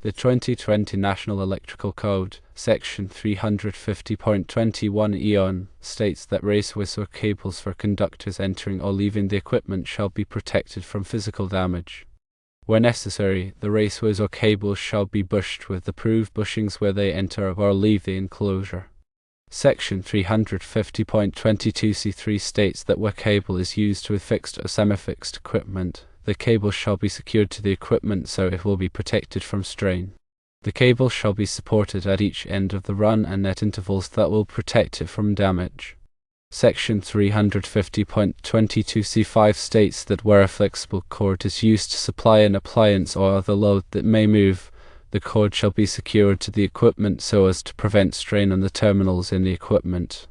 The 2020 National Electrical Code, Section 350.21 EON, states that raceways or cables for conductors entering or leaving the equipment shall be protected from physical damage. Where necessary, the raceways or cables shall be bushed with approved bushings where they enter or leave the enclosure. Section 350.22C3 states that where cable is used with fixed or semi-fixed equipment, the cable shall be secured to the equipment so it will be protected from strain. The cable shall be supported at each end of the run and at intervals that will protect it from damage. Section 350.22C5 states that where a flexible cord is used to supply an appliance or other load that may move, the cord shall be secured to the equipment so as to prevent strain on the terminals in the equipment.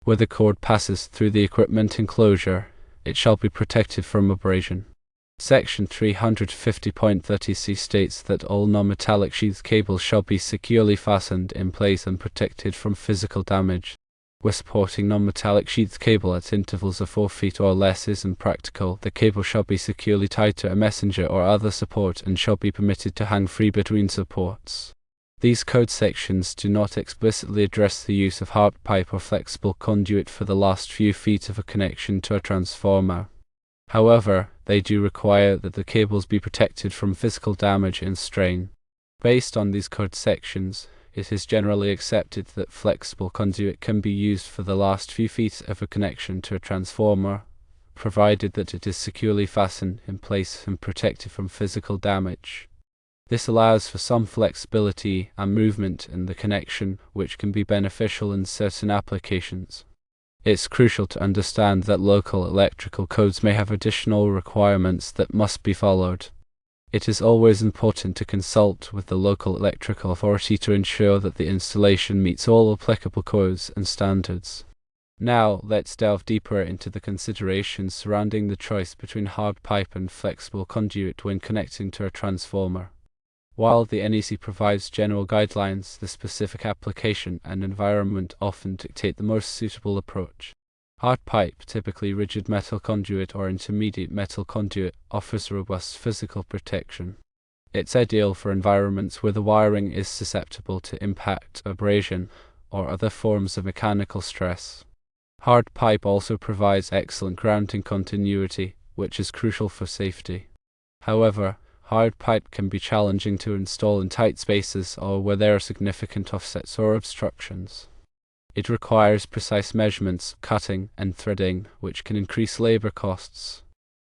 Where the cord passes through the equipment enclosure, it shall be protected from abrasion. Section 350.30C states that all non-metallic sheath cables shall be securely fastened in place and protected from physical damage. Where supporting non-metallic sheath cable at intervals of 4 feet or less is impractical, the cable shall be securely tied to a messenger or other support and shall be permitted to hang free between supports. These code sections do not explicitly address the use of hard pipe or flexible conduit for the last few feet of a connection to a transformer. However, they do require that the cables be protected from physical damage and strain. Based on these code sections, it is generally accepted that flexible conduit can be used for the last few feet of a connection to a transformer, provided that it is securely fastened in place and protected from physical damage. This allows for some flexibility and movement in the connection, which can be beneficial in certain applications. It's crucial to understand that local electrical codes may have additional requirements that must be followed. It is always important to consult with the local electrical authority to ensure that the installation meets all applicable codes and standards. Now, let's delve deeper into the considerations surrounding the choice between hard pipe and flexible conduit when connecting to a transformer. While the NEC provides general guidelines, the specific application and environment often dictate the most suitable approach. Hard pipe, typically rigid metal conduit or intermediate metal conduit, offers robust physical protection. It's ideal for environments where the wiring is susceptible to impact, abrasion, or other forms of mechanical stress. Hard pipe also provides excellent grounding continuity, which is crucial for safety. However, hard pipe can be challenging to install in tight spaces or where there are significant offsets or obstructions. It requires precise measurements, cutting, and threading, which can increase labor costs.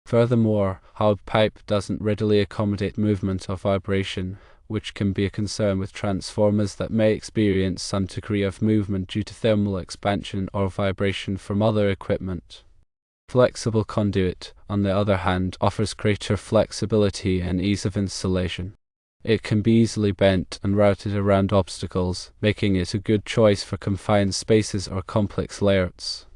Furthermore, hard pipe doesn't readily accommodate movement or vibration, which can be a concern with transformers that may experience some degree of movement due to thermal expansion or vibration from other equipment. Flexible conduit, on the other hand, offers greater flexibility and ease of installation. It can be easily bent and routed around obstacles, making it a good choice for confined spaces or complex layouts.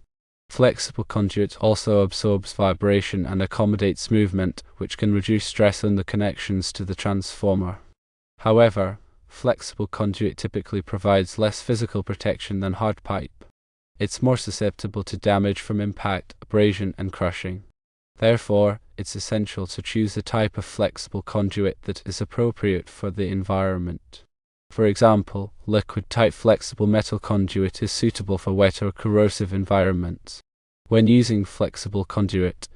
Flexible conduit also absorbs vibration and accommodates movement, which can reduce stress on the connections to the transformer. However, flexible conduit typically provides less physical protection than hard pipe. It's more susceptible to damage from impact, abrasion, and crushing. Therefore, it's essential to choose a type of flexible conduit that is appropriate for the environment. For example, liquid-type flexible metal conduit is suitable for wet or corrosive environments. When using flexible conduit,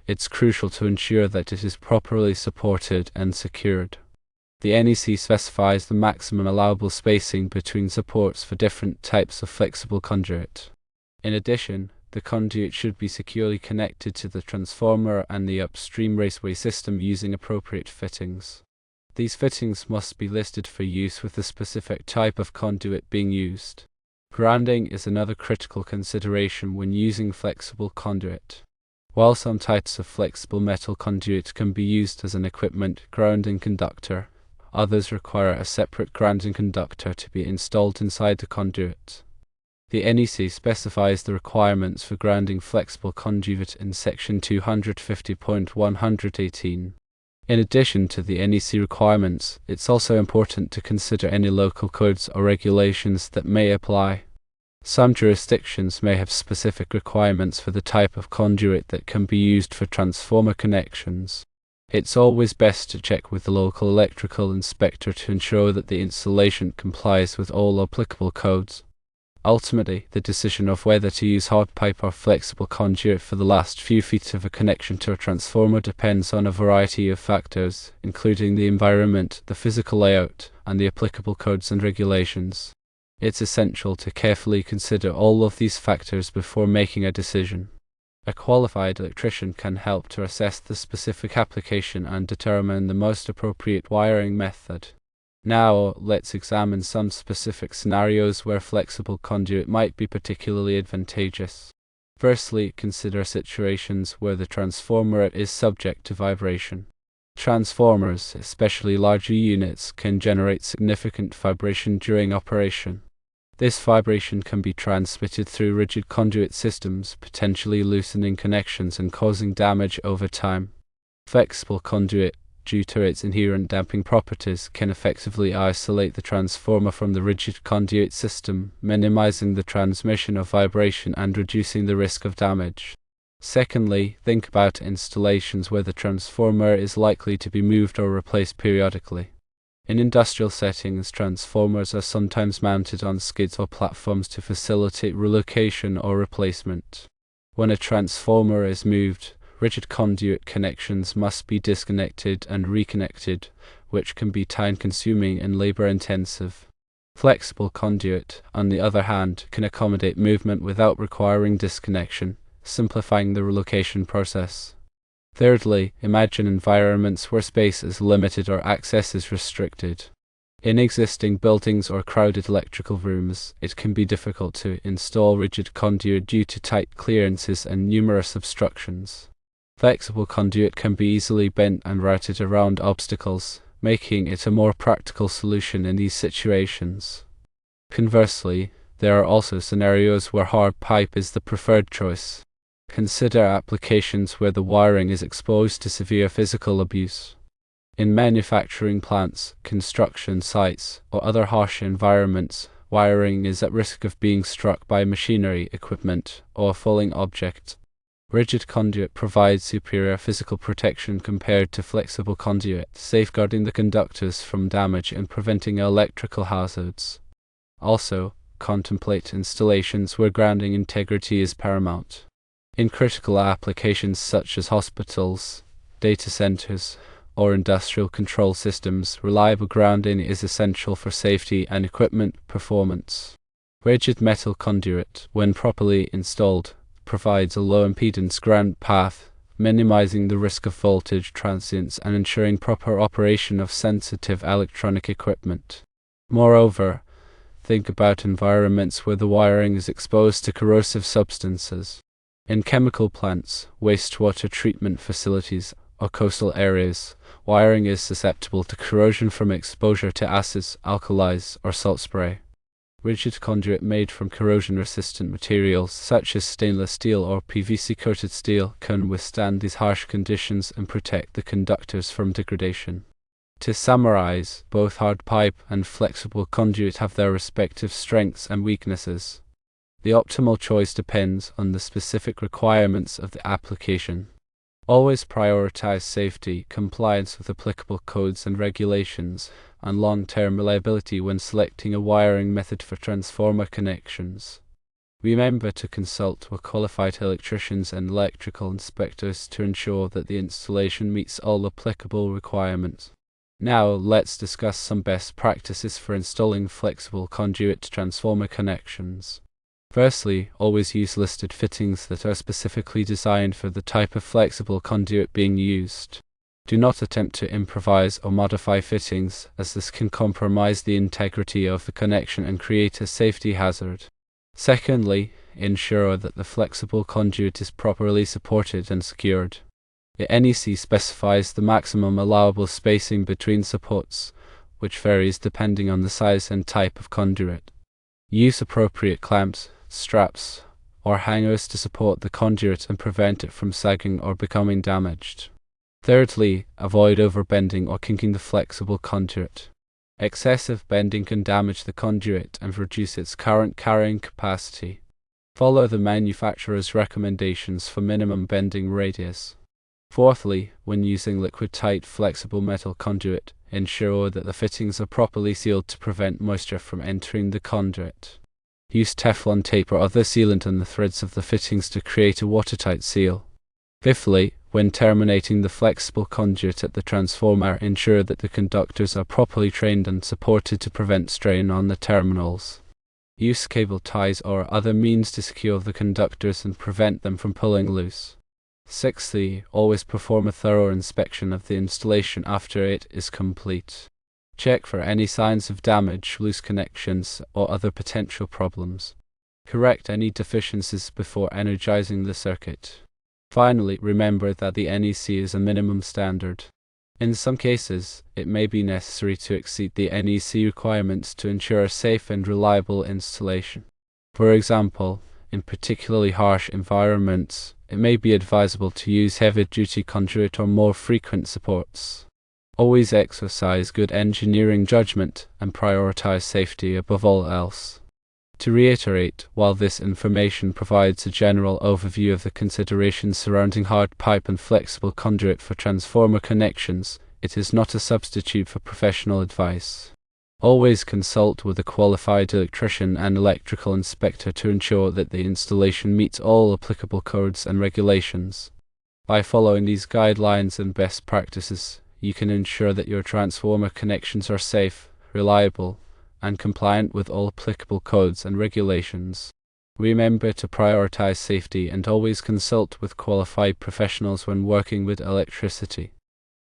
it's crucial to ensure that it is properly supported and secured. The NEC specifies the maximum allowable spacing between supports for different types of flexible conduit. In addition, the conduit should be securely connected to the transformer and the upstream raceway system using appropriate fittings. These fittings must be listed for use with the specific type of conduit being used. Grounding is another critical consideration when using flexible conduit. While some types of flexible metal conduit can be used as an equipment grounding conductor, others require a separate grounding conductor to be installed inside the conduit. The NEC specifies the requirements for grounding flexible conduit in Section 250.118. In addition to the NEC requirements, it's also important to consider any local codes or regulations that may apply. Some jurisdictions may have specific requirements for the type of conduit that can be used for transformer connections. It's always best to check with the local electrical inspector to ensure that the installation complies with all applicable codes. Ultimately, the decision of whether to use hard pipe or flexible conduit for the last few feet of a connection to a transformer depends on a variety of factors, including the environment, the physical layout, and the applicable codes and regulations. It's essential to carefully consider all of these factors before making a decision. A qualified electrician can help to assess the specific application and determine the most appropriate wiring method. Now, let's examine some specific scenarios where flexible conduit might be particularly advantageous. Firstly, consider situations where the transformer is subject to vibration. Transformers, especially larger units, can generate significant vibration during operation. This vibration can be transmitted through rigid conduit systems, potentially loosening connections and causing damage over time. Flexible conduit, due to its inherent damping properties, can effectively isolate the transformer from the rigid conduit system, minimizing the transmission of vibration and reducing the risk of damage. Secondly, think about installations where the transformer is likely to be moved or replaced periodically. In industrial settings, transformers are sometimes mounted on skids or platforms to facilitate relocation or replacement. When a transformer is moved, rigid conduit connections must be disconnected and reconnected, which can be time-consuming and labor-intensive. Flexible conduit, on the other hand, can accommodate movement without requiring disconnection, simplifying the relocation process. Thirdly, imagine environments where space is limited or access is restricted. In existing buildings or crowded electrical rooms, it can be difficult to install rigid conduit due to tight clearances and numerous obstructions. Flexible conduit can be easily bent and routed around obstacles, making it a more practical solution in these situations. Conversely, there are also scenarios where hard pipe is the preferred choice. Consider applications where the wiring is exposed to severe physical abuse. In manufacturing plants, construction sites, or other harsh environments, wiring is at risk of being struck by machinery, equipment, or a falling object. Rigid conduit provides superior physical protection compared to flexible conduit, safeguarding the conductors from damage and preventing electrical hazards. Also, contemplate installations where grounding integrity is paramount. In critical applications such as hospitals, data centers, or industrial control systems, reliable grounding is essential for safety and equipment performance. Rigid metal conduit, when properly installed, provides a low-impedance ground path, minimizing the risk of voltage transients and ensuring proper operation of sensitive electronic equipment. Moreover, think about environments where the wiring is exposed to corrosive substances. In chemical plants, wastewater treatment facilities, or coastal areas, wiring is susceptible to corrosion from exposure to acids, alkalis, or salt spray. Rigid conduit made from corrosion-resistant materials such as stainless steel or PVC-coated steel can withstand these harsh conditions and protect the conductors from degradation. To summarize, both hard pipe and flexible conduit have their respective strengths and weaknesses. The optimal choice depends on the specific requirements of the application. Always prioritize safety, compliance with applicable codes and regulations, and long-term reliability when selecting a wiring method for transformer connections. Remember to consult with qualified electricians and electrical inspectors to ensure that the installation meets all applicable requirements. Now, let's discuss some best practices for installing flexible conduit transformer connections. Firstly, always use listed fittings that are specifically designed for the type of flexible conduit being used. Do not attempt to improvise or modify fittings, as this can compromise the integrity of the connection and create a safety hazard. Secondly, ensure that the flexible conduit is properly supported and secured. The NEC specifies the maximum allowable spacing between supports, which varies depending on the size and type of conduit. Use appropriate clamps, straps, or hangers to support the conduit and prevent it from sagging or becoming damaged. Thirdly, avoid overbending or kinking the flexible conduit. Excessive bending can damage the conduit and reduce its current carrying capacity. Follow the manufacturer's recommendations for minimum bending radius. Fourthly, when using liquid-tight flexible metal conduit, ensure that the fittings are properly sealed to prevent moisture from entering the conduit. Use Teflon tape or other sealant on the threads of the fittings to create a watertight seal. Fifthly, when terminating the flexible conduit at the transformer, ensure that the conductors are properly trained and supported to prevent strain on the terminals. Use cable ties or other means to secure the conductors and prevent them from pulling loose. Sixthly, always perform a thorough inspection of the installation after it is complete. Check for any signs of damage, loose connections, or other potential problems. Correct any deficiencies before energizing the circuit. Finally, remember that the NEC is a minimum standard. In some cases, it may be necessary to exceed the NEC requirements to ensure a safe and reliable installation. For example, in particularly harsh environments, it may be advisable to use heavy-duty conduit or more frequent supports. Always exercise good engineering judgment and prioritize safety above all else. To reiterate, while this information provides a general overview of the considerations surrounding hard pipe and flexible conduit for transformer connections, it is not a substitute for professional advice. Always consult with a qualified electrician and electrical inspector to ensure that the installation meets all applicable codes and regulations. By following these guidelines and best practices, you can ensure that your transformer connections are safe, reliable, and compliant with all applicable codes and regulations. Remember to prioritize safety and always consult with qualified professionals when working with electricity.